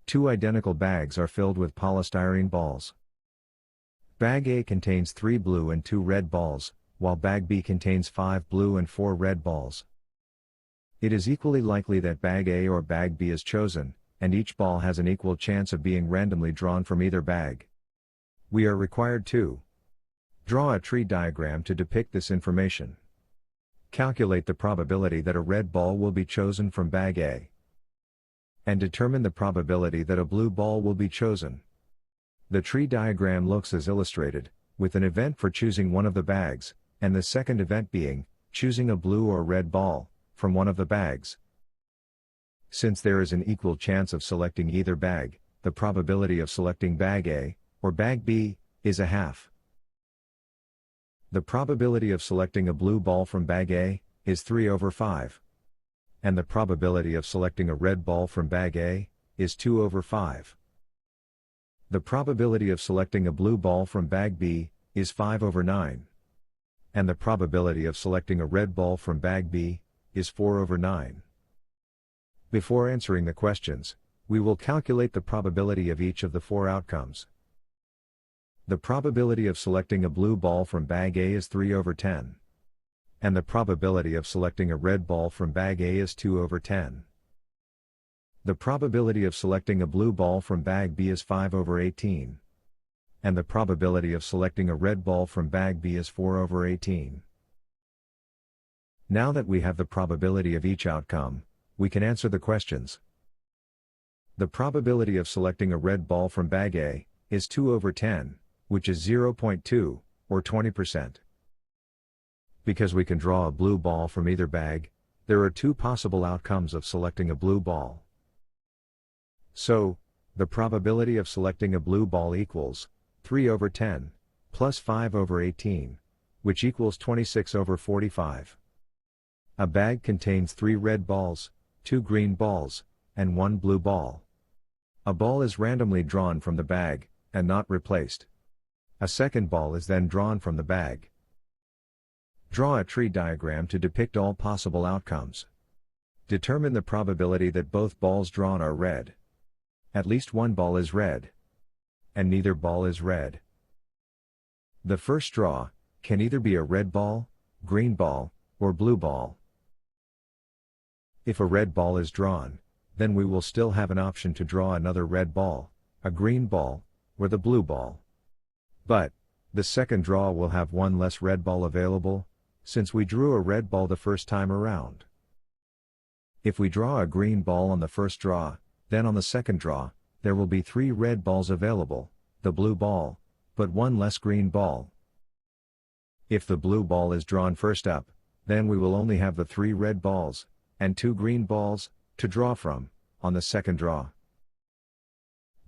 Two identical bags are filled with polystyrene balls. Bag A contains 3 blue and 2 red balls, while bag B contains 5 blue and 4 red balls. It is equally likely that bag A or bag B is chosen, and each ball has an equal chance of being randomly drawn from either bag. We are required to draw a tree diagram to depict this information. Calculate the probability that a red ball will be chosen from bag A. And determine the probability that a blue ball will be chosen. The tree diagram looks as illustrated, with an event for choosing one of the bags, and the second event being, choosing a blue or red ball, from one of the bags. Since there is an equal chance of selecting either bag, the probability of selecting bag A, or bag B, is a half. The probability of selecting a blue ball from bag A, is 3/5. And the probability of selecting a red ball from bag A, is 2/5. The probability of selecting a blue ball from bag B, is 5/9. And the probability of selecting a red ball from bag B, is 4/9. Before answering the questions, we will calculate the probability of each of the 4 outcomes. The probability of selecting a blue ball from bag A is 3/10. And the probability of selecting a red ball from bag A is 2/10. The probability of selecting a blue ball from bag B is 5/18. And the probability of selecting a red ball from bag B is 4/18. Now that we have the probability of each outcome, we can answer the questions. The probability of selecting a red ball from bag A, is 2/10, which is 0.2, or 20%. Because we can draw a blue ball from either bag, there are 2 possible outcomes of selecting a blue ball. So, the probability of selecting a blue ball equals 3/10, plus 5/18, which equals 26/45. A bag contains 3 red balls, 2 green balls, and 1 blue ball. A ball is randomly drawn from the bag, and not replaced. A second ball is then drawn from the bag. Draw a tree diagram to depict all possible outcomes. Determine the probability that both balls drawn are red. At least one ball is red. And neither ball is red. The first draw can either be a red ball, green ball, or blue ball. If a red ball is drawn, then we will still have an option to draw another red ball, a green ball, or the blue ball. But, the second draw will have one less red ball available, since we drew a red ball the first time around. If we draw a green ball on the first draw, then on the second draw, there will be 3 red balls available, the blue ball, but 1 less green ball. If the blue ball is drawn first up, then we will only have the 3 red balls, and 2 green balls, to draw from, on the second draw.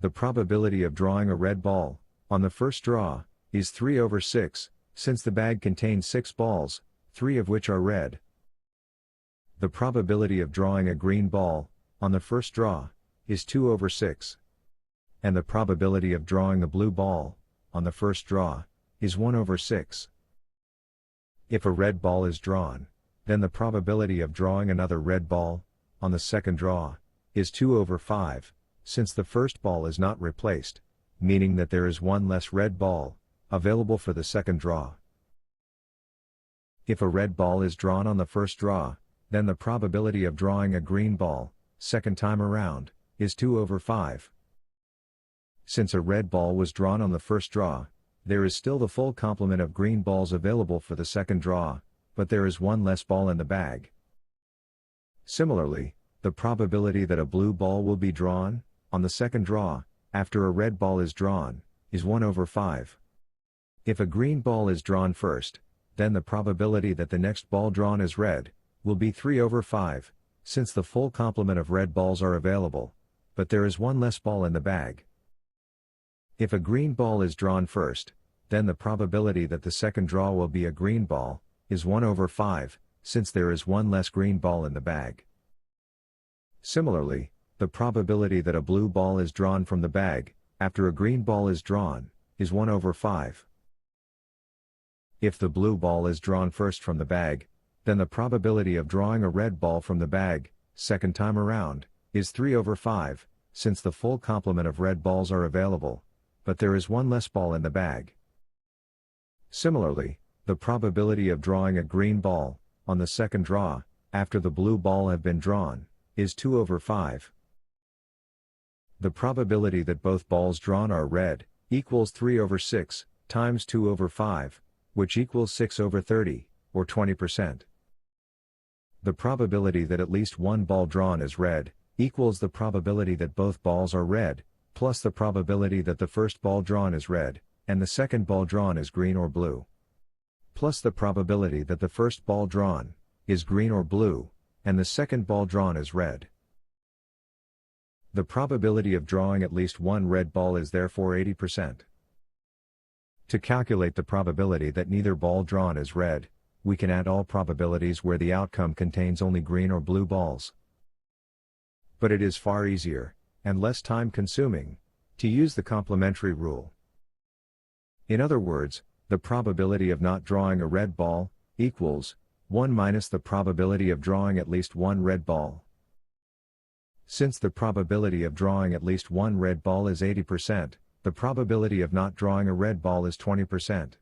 The probability of drawing a red ball, on the first draw, is 3/6, since the bag contains 6 balls, 3 of which are red. The probability of drawing a green ball, on the first draw, is 2/6. And the probability of drawing a blue ball, on the first draw, is 1/6. If a red ball is drawn, then the probability of drawing another red ball, on the second draw, is 2/5, since the first ball is not replaced, meaning that there is 1 less red ball, available for the second draw. If a red ball is drawn on the first draw, then the probability of drawing a green ball, second time around, is 2/5. Since a red ball was drawn on the first draw, there is still the full complement of green balls available for the second draw, but there is 1 less ball in the bag. Similarly, the probability that a blue ball will be drawn, on the second draw, after a red ball is drawn, is 1/5. If a green ball is drawn first, then the probability that the next ball drawn is red, will be 3/5, since the full complement of red balls are available, but there is 1 less ball in the bag. If a green ball is drawn first, then the probability that the second draw will be a green ball, is 1/5, since there is 1 less green ball in the bag. Similarly, the probability that a blue ball is drawn from the bag, after a green ball is drawn, is 1/5. If the blue ball is drawn first from the bag, then the probability of drawing a red ball from the bag, second time around, is 3/5, since the full complement of red balls are available, but there is one less ball in the bag. Similarly, the probability of drawing a green ball, on the second draw, after the blue ball have been drawn, is 2 over 5. The probability that both balls drawn are red, equals 3 over 6, times 2 over 5, which equals 6 over 30, or 20%. The probability that at least one ball drawn is red, equals the probability that both balls are red, plus the probability that the first ball drawn is red, and the second ball drawn is green or blue, plus the probability that the first ball drawn is green or blue, and the second ball drawn is red. The probability of drawing at least one red ball is therefore 80%. To calculate the probability that neither ball drawn is red, we can add all probabilities where the outcome contains only green or blue balls. But it is far easier, and less time-consuming, to use the complementary rule. In other words, the probability of not drawing a red ball equals 1 minus the probability of drawing at least one red ball. Since the probability of drawing at least one red ball is 80%, the probability of not drawing a red ball is 20%.